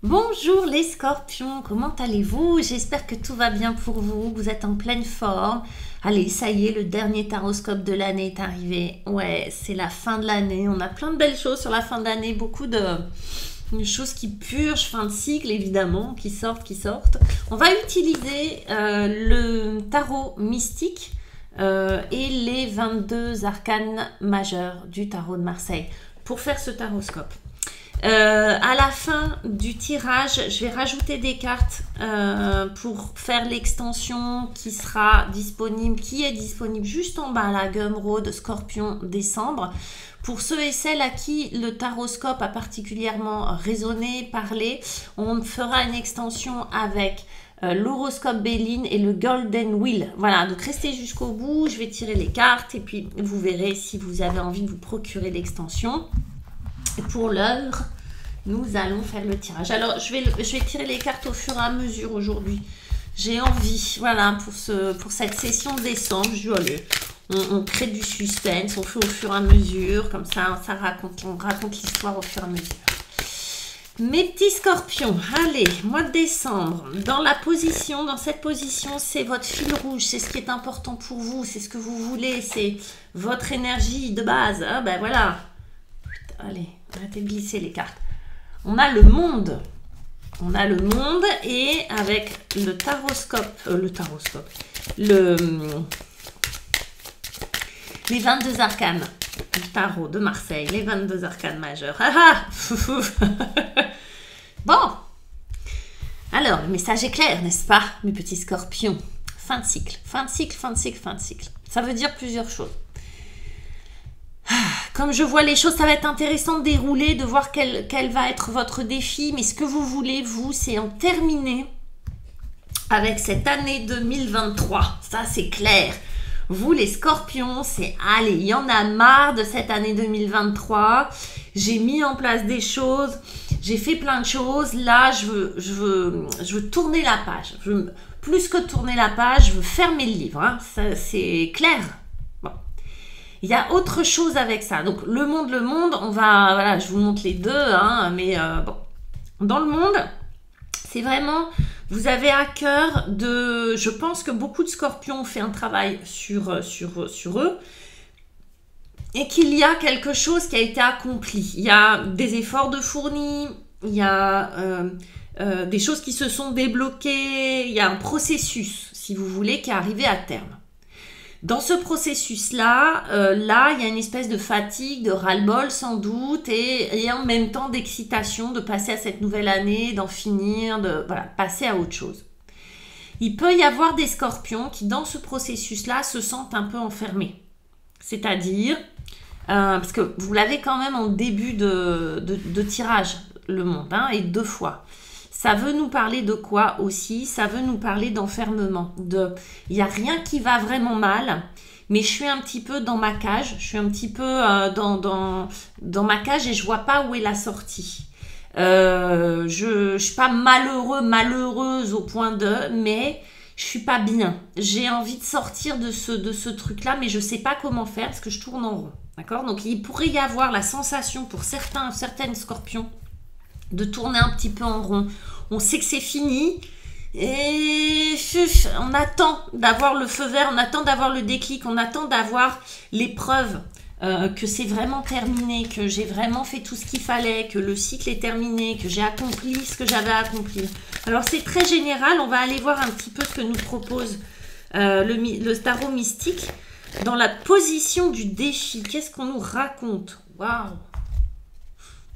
Bonjour les scorpions, comment allez-vous? J'espère que tout va bien pour vous, vous êtes en pleine forme. Allez, ça y est, le dernier taroscope de l'année est arrivé. Ouais, c'est la fin de l'année, on a plein de belles choses sur la fin de l'année, beaucoup de choses qui purgent, fin de cycle évidemment, qui sortent. On va utiliser le tarot mystique et les 22 arcanes majeurs du tarot de Marseille pour faire ce taroscope. À la fin du tirage, je vais rajouter des cartes pour faire l'extension qui sera disponible, qui est disponible juste en bas, la Gumroad Scorpion décembre. Pour ceux et celles à qui le taroscope a particulièrement résonné, parlé, on fera une extension avec l'horoscope Béline et le Golden Wheel. Voilà, donc restez jusqu'au bout, je vais tirer les cartes et puis vous verrez si vous avez envie de vous procurer l'extension. Pour l'heure, nous allons faire le tirage. Alors, je vais tirer les cartes au fur et à mesure aujourd'hui. J'ai envie, voilà, pour cette session de décembre, je dis, allez, on crée du suspense, on fait au fur et à mesure, comme ça, on raconte l'histoire au fur et à mesure. Mes petits scorpions, allez, mois de décembre, dans cette position, c'est votre fil rouge, c'est ce qui est important pour vous, c'est ce que vous voulez, c'est votre énergie de base. Ah ben voilà. Allez, arrêtez de glisser les cartes. On a le monde. On a le monde et avec le taroscope, les 22 arcanes du tarot de Marseille, les 22 arcanes majeurs. Ah ah. Bon. Alors, le message est clair, n'est-ce pas, mes petits scorpions? Fin de cycle, fin de cycle, fin de cycle, fin de cycle. Ça veut dire plusieurs choses. Comme je vois les choses, ça va être intéressant de dérouler, de voir quel va être votre défi. Mais ce que vous voulez, vous, c'est en terminer avec cette année 2023. Ça, c'est clair. Vous, les scorpions, c'est allez, il y en a marre de cette année 2023. J'ai mis en place des choses. J'ai fait plein de choses. Là, je veux tourner la page. Plus que tourner la page, je veux fermer le livre. Hein. C'est clair. Il y a autre chose avec ça. Donc, le monde, on va... Voilà, je vous montre les deux, hein, mais bon. Dans le monde, c'est vraiment... Vous avez à cœur de... Je pense que beaucoup de scorpions ont fait un travail sur eux et qu'il y a quelque chose qui a été accompli. Il y a des efforts de fournis, il y a des choses qui se sont débloquées, il y a un processus, si vous voulez, qui est arrivé à terme. Dans ce processus-là, là, il y a une espèce de fatigue, de ras-le-bol sans doute, et en même temps d'excitation de passer à cette nouvelle année, d'en finir, de voilà, passer à autre chose. Il peut y avoir des scorpions qui, dans ce processus-là, se sentent un peu enfermés. C'est-à-dire, parce que vous l'avez quand même en début de tirage, le monde, hein, et 2 fois. Ça veut nous parler de quoi aussi? Ça veut nous parler d'enfermement. Il n'y a rien qui va vraiment mal, mais je suis un petit peu dans ma cage. Je suis un petit peu dans ma cage et je ne vois pas où est la sortie. Je ne suis pas malheureuse au point de, mais je ne suis pas bien. J'ai envie de sortir de ce truc-là, mais je ne sais pas comment faire parce que je tourne en rond. D'accord? Donc, il pourrait y avoir la sensation pour certaines scorpions de tourner un petit peu en rond. On sait que c'est fini et on attend d'avoir le feu vert, on attend d'avoir le déclic, on attend d'avoir l'épreuve que c'est vraiment terminé, que j'ai vraiment fait tout ce qu'il fallait, que le cycle est terminé, que j'ai accompli ce que j'avais à accomplir. Alors c'est très général, on va aller voir un petit peu ce que nous propose le tarot mystique dans la position du défi. Qu'est-ce qu'on nous raconte? Waouh!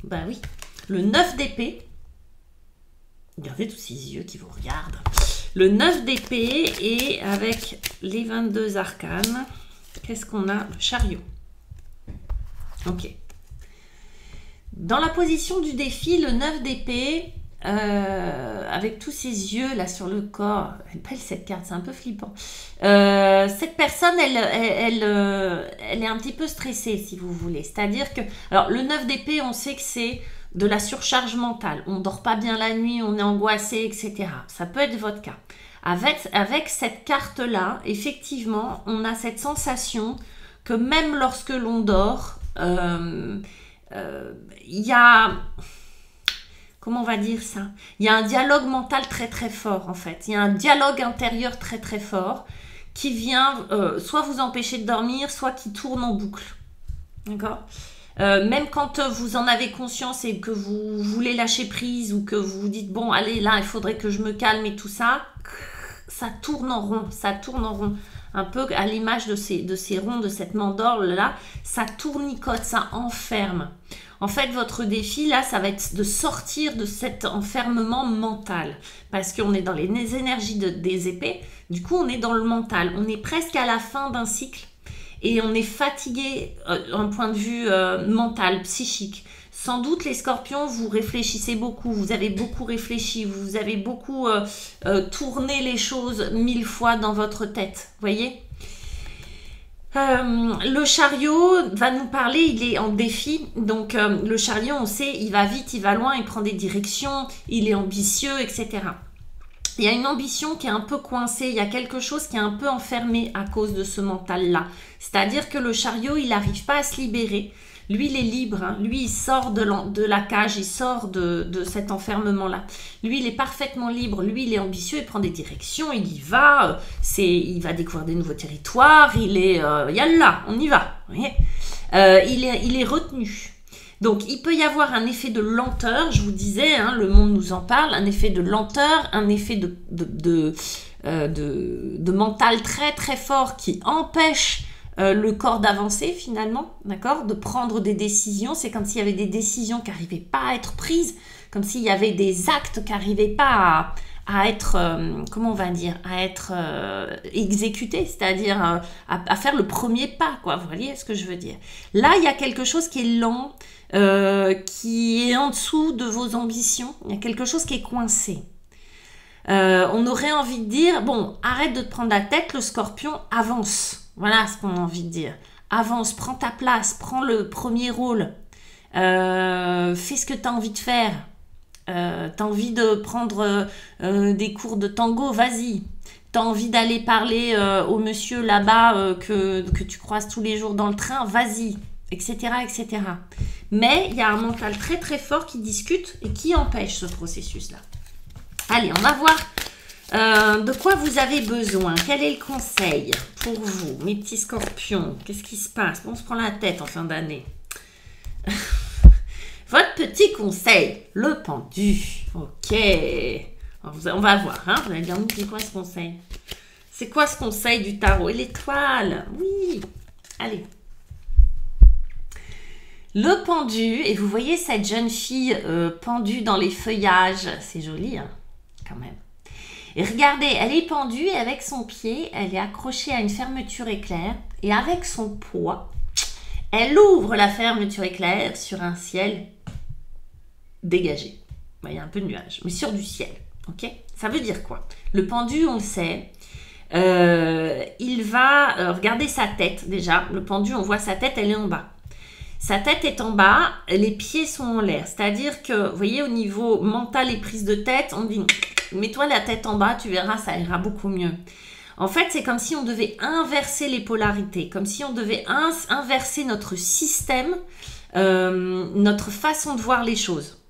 Ben oui. Le 9 d'épée, regardez tous ces yeux qui vous regardent. Le 9 d'épée et avec les 22 arcanes, qu'est-ce qu'on a? Le chariot. Ok. Dans la position du défi, le 9 d'épée, avec tous ces yeux là sur le corps, elle belle cette carte, c'est un peu flippant. Cette personne, elle est un petit peu stressée si vous voulez. C'est-à-dire que, alors le 9 d'épée, on sait que c'est de la surcharge mentale, on ne dort pas bien la nuit, on est angoissé, etc. Ça peut être votre cas. Avec cette carte-là, effectivement, on a cette sensation que même lorsque l'on dort, il y a... comment on va dire ça? Il y a un dialogue mental très très fort en fait. Il y a un dialogue intérieur très très fort qui vient soit vous empêcher de dormir, soit qui tourne en boucle. D'accord? Même quand vous en avez conscience et que vous voulez lâcher prise ou que vous vous dites bon allez là il faudrait que je me calme et tout ça, ça tourne en rond, ça tourne en rond. Un peu à l'image de ces ronds, de cette mandorle là, ça tournicote, ça enferme. En fait, votre défi là, ça va être de sortir de cet enfermement mental. Parce qu'on est dans les énergies des épées, du coup on est dans le mental. On est presque à la fin d'un cycle et on est fatigué d'un point de vue mental, psychique. Sans doute les scorpions, vous réfléchissez beaucoup, vous avez beaucoup réfléchi, vous avez beaucoup tourné les choses 1000 fois dans votre tête, voyez. Le chariot va nous parler, il est en défi, donc le chariot on sait, il va vite, il va loin, il prend des directions, il est ambitieux, etc. Il y a une ambition qui est un peu coincée, il y a quelque chose qui est un peu enfermé à cause de ce mental-là. C'est-à-dire que le chariot, il n'arrive pas à se libérer. Lui, il est libre, hein. Lui, il sort de la cage, il sort de cet enfermement-là. Lui, il est parfaitement libre, lui, il est ambitieux, il prend des directions, il y va, il va découvrir des nouveaux territoires, yallah, on y va. Vous voyez, il est retenu. Donc, il peut y avoir un effet de lenteur, je vous disais, hein, le monde nous en parle, un effet de lenteur, un effet de mental très très fort qui empêche le corps d'avancer finalement, d'accord, de prendre des décisions. C'est comme s'il y avait des décisions qui n'arrivaient pas à être prises, comme s'il y avait des actes qui n'arrivaient pas à être, comment on va dire, à être exécutés, c'est-à-dire à faire le premier pas, quoi. Vous voyez ce que je veux dire? Là, il y a quelque chose qui est lent, qui est en dessous de vos ambitions. Il y a quelque chose qui est coincé. On aurait envie de dire, bon, arrête de te prendre la tête, le scorpion, avance. Voilà ce qu'on a envie de dire. Avance, prends ta place, prends le premier rôle. Fais ce que tu as envie de faire. T'as envie de prendre des cours de tango, vas-y. T'as envie d'aller parler au monsieur là-bas que tu croises tous les jours dans le train, vas-y, etc., etc. Mais il y a un mental très très fort qui discute et qui empêche ce processus-là. Allez, on va voir de quoi vous avez besoin. Quel est le conseil pour vous, mes petits scorpions? Qu'est-ce qui se passe? On se prend la tête en fin d'année. Votre petit conseil, le pendu. Ok. On va voir. Hein, vous allez dire, c'est quoi ce conseil? C'est quoi ce conseil du tarot? Et l'étoile? Oui. Allez. Le pendu. Et vous voyez cette jeune fille pendue dans les feuillages. C'est joli, hein, quand même. Et regardez, elle est pendue et avec son pied, elle est accrochée à une fermeture éclair. Et avec son poids, elle ouvre la fermeture éclair sur un ciel dégagé. Il y a un peu de nuages, mais sur du ciel. Ok, ça veut dire quoi? Le pendu, on le sait, il va regarder sa tête déjà. Le pendu, on voit sa tête, elle est en bas. Sa tête est en bas, les pieds sont en l'air. C'est-à-dire que, vous voyez, au niveau mental et prise de tête, on dit mets-toi la tête en bas, tu verras, ça ira beaucoup mieux. En fait, c'est comme si on devait inverser les polarités, comme si on devait inverser notre système, notre façon de voir les choses.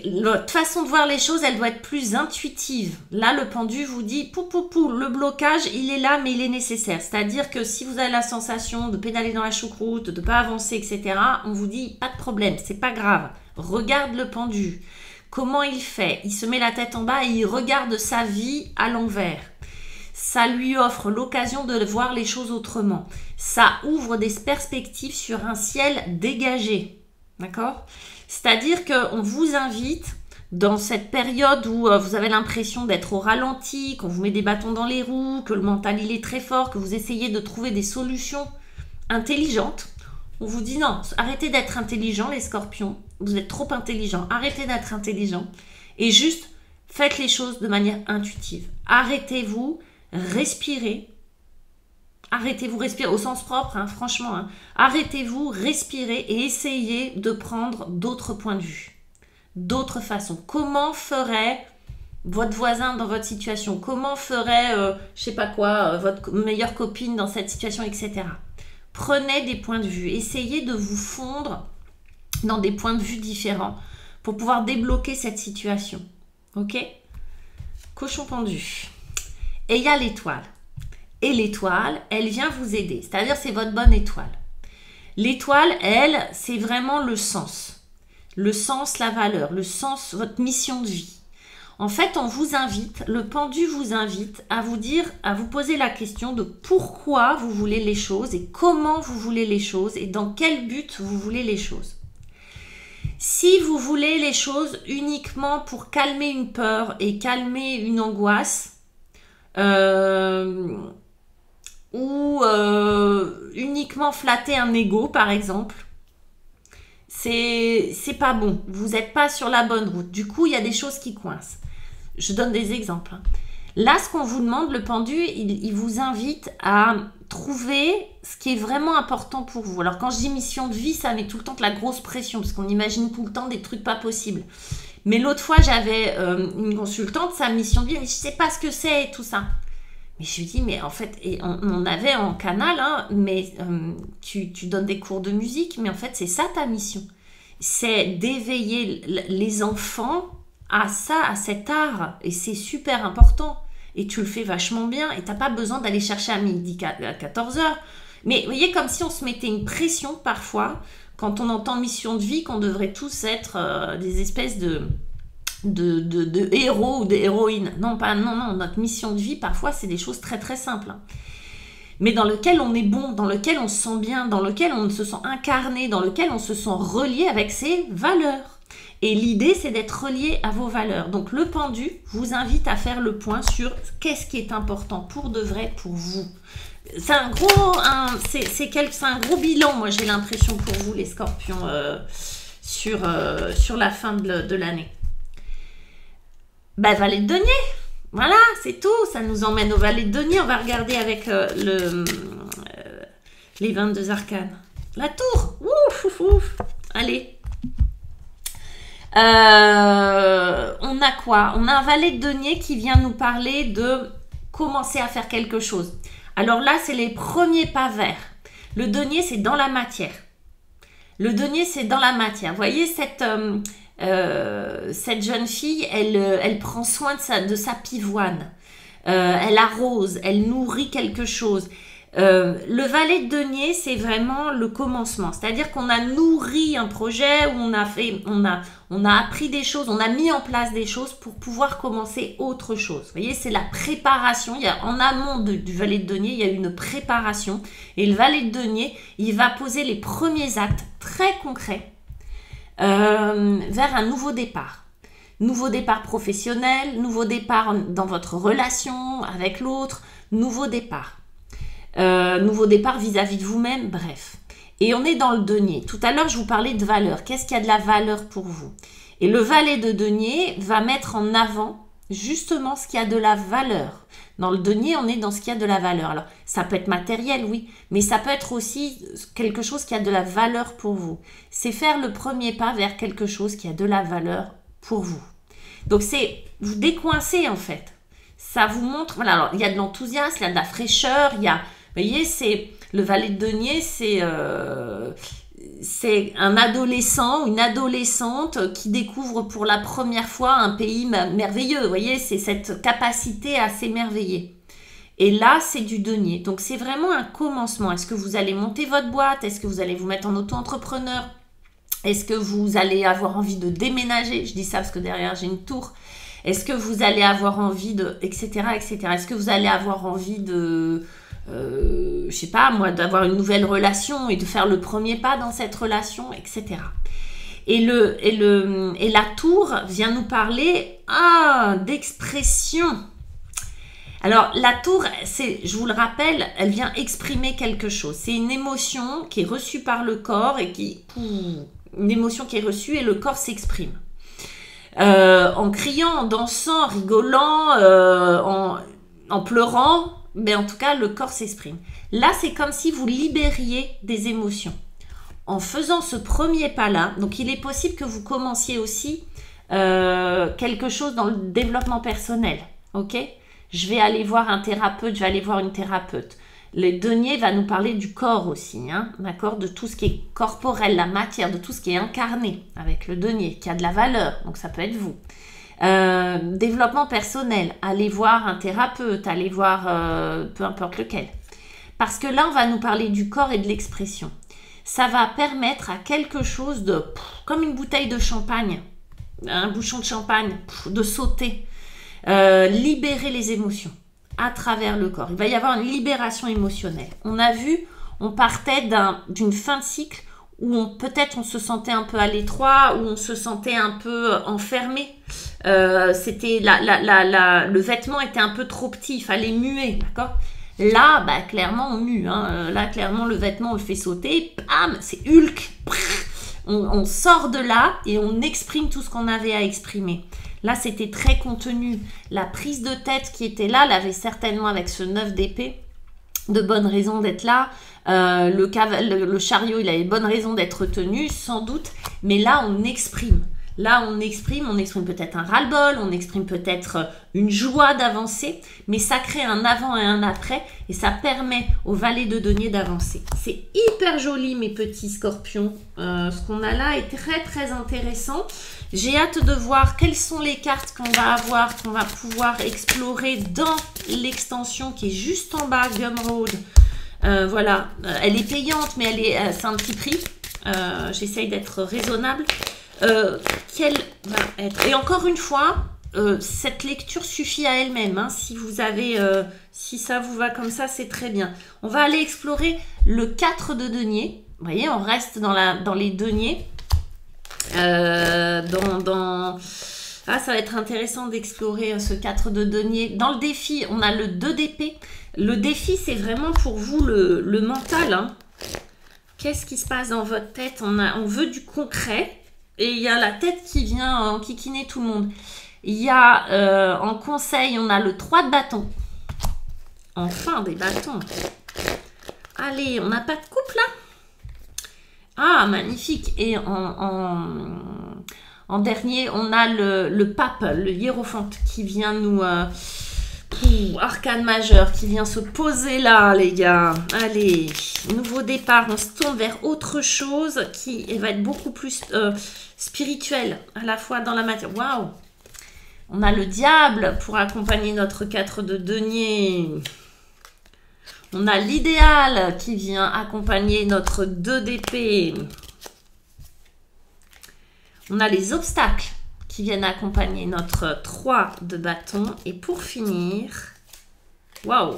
Notre façon de voir les choses, elle doit être plus intuitive. Là, le pendu vous dit, pou, le blocage, il est là, mais il est nécessaire. C'est-à-dire que si vous avez la sensation de pédaler dans la choucroute, de ne pas avancer, etc., on vous dit, pas de problème, c'est pas grave. Regarde le pendu. Comment il fait? Il se met la tête en bas et il regarde sa vie à l'envers. Ça lui offre l'occasion de voir les choses autrement. Ça ouvre des perspectives sur un ciel dégagé. D'accord? C'est-à-dire qu'on vous invite, dans cette période où vous avez l'impression d'être au ralenti, qu'on vous met des bâtons dans les roues, que le mental il est très fort, que vous essayez de trouver des solutions intelligentes, on vous dit non, arrêtez d'être intelligents les scorpions, vous êtes trop intelligents, arrêtez d'être intelligents et juste faites les choses de manière intuitive. Arrêtez-vous, respirez. Arrêtez-vous, respirez au sens propre, hein, franchement. Hein. Arrêtez-vous, respirez et essayez de prendre d'autres points de vue, d'autres façons. Comment ferait votre voisin dans votre situation? Comment ferait, je sais pas quoi, votre meilleure copine dans cette situation, etc. Prenez des points de vue. Essayez de vous fondre dans des points de vue différents pour pouvoir débloquer cette situation. Ok? Cochon pendu. Et il y a l'étoile. Et l'étoile, elle vient vous aider. C'est-à-dire, c'est votre bonne étoile. L'étoile, elle, c'est vraiment le sens. Le sens, la valeur, le sens, votre mission de vie. En fait, on vous invite, le pendu vous invite à vous dire, à vous poser la question de pourquoi vous voulez les choses et comment vous voulez les choses et dans quel but vous voulez les choses. Si vous voulez les choses uniquement pour calmer une peur et calmer une angoisse, ou uniquement flatter un ego par exemple, c'est pas bon, vous n'êtes pas sur la bonne route, du coup il y a des choses qui coincent. Je donne des exemples. Là, ce qu'on vous demande, le pendu, il vous invite à trouver ce qui est vraiment important pour vous. Alors quand je dis mission de vie, ça met tout le temps de la grosse pression parce qu'on imagine tout le temps des trucs pas possibles. Mais l'autre fois, j'avais une consultante, sa mission de vie, mais je sais pas ce que c'est et tout ça. Mais je lui dis, mais en fait, et on avait en canal, hein, mais tu donnes des cours de musique, mais en fait, c'est ça ta mission. C'est d'éveiller les enfants à ça, à cet art. Et c'est super important. Et tu le fais vachement bien. Et tu n'as pas besoin d'aller chercher à midi, à 14h. Mais vous voyez, comme si on se mettait une pression parfois, quand on entend mission de vie, qu'on devrait tous être des espèces de héros ou d'héroïnes. Non, non, notre mission de vie, parfois, c'est des choses très très simples. Mais dans lequel on est bon, dans lequel on se sent bien, dans lequel on se sent incarné, dans lequel on se sent relié avec ses valeurs. Et l'idée, c'est d'être relié à vos valeurs. Donc, le pendu vous invite à faire le point sur qu'est-ce qui est important pour de vrai pour vous. C'est un gros bilan, moi, j'ai l'impression pour vous, les scorpions, sur la fin de l'année. Valet de denier, voilà, c'est tout. Ça nous emmène au valet de denier. On va regarder avec les 22 arcanes. La tour, ouf, ouf. Allez. On a quoi? On a un valet de denier qui vient nous parler de commencer à faire quelque chose. Alors là, c'est les premiers pas vers. Le denier, c'est dans la matière. Le denier, c'est dans la matière. Vous voyez, cette jeune fille, elle prend soin de sa pivoine. Elle arrose, elle nourrit quelque chose. Le valet de denier, c'est vraiment le commencement. C'est-à-dire qu'on a nourri un projet, où on a appris des choses, on a mis en place des choses pour pouvoir commencer autre chose. Vous voyez, c'est la préparation. En amont du valet de denier, il y a une préparation. Et le valet de denier, il va poser les premiers actes très concrets vers un nouveau départ. Nouveau départ professionnel, nouveau départ dans votre relation avec l'autre, nouveau départ. Nouveau départ vis-à-vis de vous-même, bref. Et on est dans le denier. Tout à l'heure, je vous parlais de valeur. Qu'est-ce qu'il y a de la valeur pour vous? Et le valet de denier va mettre en avant justement ce qui a de la valeur. Dans le denier, on est dans ce qui a de la valeur. Alors, ça peut être matériel, oui, mais ça peut être aussi quelque chose qui a de la valeur pour vous. C'est faire le premier pas vers quelque chose qui a de la valeur pour vous. Donc, c'est vous décoincer en fait. Ça vous montre, voilà, alors il y a de l'enthousiasme, il y a de la fraîcheur, il y a, vous voyez, c'est le valet de denier, c'est un adolescent ou une adolescente qui découvre pour la première fois un pays merveilleux. Vous voyez, c'est cette capacité à s'émerveiller. Et là, c'est du denier. Donc, c'est vraiment un commencement. Est-ce que vous allez monter votre boîte? Est-ce que vous allez vous mettre en auto-entrepreneur? Est-ce que vous allez avoir envie de déménager? Je dis ça parce que derrière, j'ai une tour. Est-ce que vous allez avoir envie de... etc. etc. Est-ce que vous allez avoir envie de... je sais pas moi, d'avoir une nouvelle relation et de faire le premier pas dans cette relation, etc. Et la tour vient nous parler d'expression. Alors la tour, je vous le rappelle, elle vient exprimer quelque chose. C'est une émotion qui est reçue par le corps et une émotion qui est reçue et le corps s'exprime. En criant, en dansant, en rigolant, en pleurant, mais en tout cas, le corps s'exprime. Là, c'est comme si vous libériez des émotions. En faisant ce premier pas-là, donc il est possible que vous commenciez aussi quelque chose dans le développement personnel. Ok ? Je vais aller voir un thérapeute, je vais aller voir une thérapeute. Les deniers va nous parler du corps aussi, hein, d'accord, de tout ce qui est corporel, la matière, de tout ce qui est incarné avec le denier, qui a de la valeur, donc ça peut être vous. Développement personnel, allez voir un thérapeute, allez voir peu importe lequel. Parce que là, on va nous parler du corps et de l'expression. Ça va permettre à quelque chose de, comme une bouteille de champagne, un bouchon de champagne, de sauter, libérer les émotions à travers le corps. Il va y avoir une libération émotionnelle. On a vu, on partait d'une fin de cycle où peut-être on se sentait un peu à l'étroit, où on se sentait un peu enfermé. C'était le vêtement était un peu trop petit, il fallait muer, d'accord? Là, bah, clairement, on mue. Hein. Là, clairement, le vêtement, on le fait sauter. Bam, c'est Hulk. On sort de là et on exprime tout ce qu'on avait à exprimer. Là, c'était très contenu. La prise de tête qui était là, elle avait certainement, avec ce 9 d'épée, de bonnes raisons d'être là. Le chariot, il avait bonne raison d'être tenu, sans doute. Mais là, on exprime. Là, on exprime peut-être un ras-le-bol, on exprime peut-être une joie d'avancer, mais ça crée un avant et un après, et ça permet au valet de denier d'avancer. C'est hyper joli, mes petits scorpions. Ce qu'on a là est très, très intéressant. J'ai hâte de voir quelles sont les cartes qu'on va avoir, qu'on va pouvoir explorer dans l'extension qui est juste en bas, Gumroad. Voilà, elle est payante, mais c'est un petit prix. J'essaye d'être raisonnable. Quelle va être... Et encore une fois, cette lecture suffit à elle-même. Hein. Si vous avez, si ça vous va comme ça, c'est très bien. On va aller explorer le 4 de denier. Vous voyez, on reste dans les deniers. Ah, ça va être intéressant d'explorer ce 4 de denier. Dans le défi, on a le 2 d'épée. Le défi, c'est vraiment pour vous le mental. Hein. Qu'est-ce qui se passe dans votre tête? On veut du concret. Et il y a la tête qui vient enquiquiner tout le monde. Il y a en conseil, on a le 3 de bâton. Enfin, des bâtons. Allez, on n'a pas de coupe là? Ah, magnifique. Et en dernier, on a le pape, le hiérophante qui vient nous... arcane majeur qui vient se poser là, les gars. Allez, nouveau départ. On se tourne vers autre chose qui va être beaucoup plus spirituel, à la fois dans la matière. Waouh! On a le diable pour accompagner notre 4 de denier. On a l'idéal qui vient accompagner notre 2 d'épée. On a les obstacles qui viennent accompagner notre 3 de bâton. Et pour finir, waouh,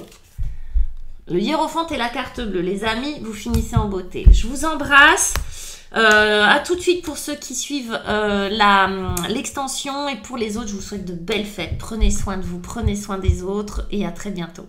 le hiérophante et la carte bleue. Les amis, vous finissez en beauté. Je vous embrasse. À tout de suite pour ceux qui suivent l'extension. Et pour les autres, je vous souhaite de belles fêtes. Prenez soin de vous, prenez soin des autres. Et à très bientôt.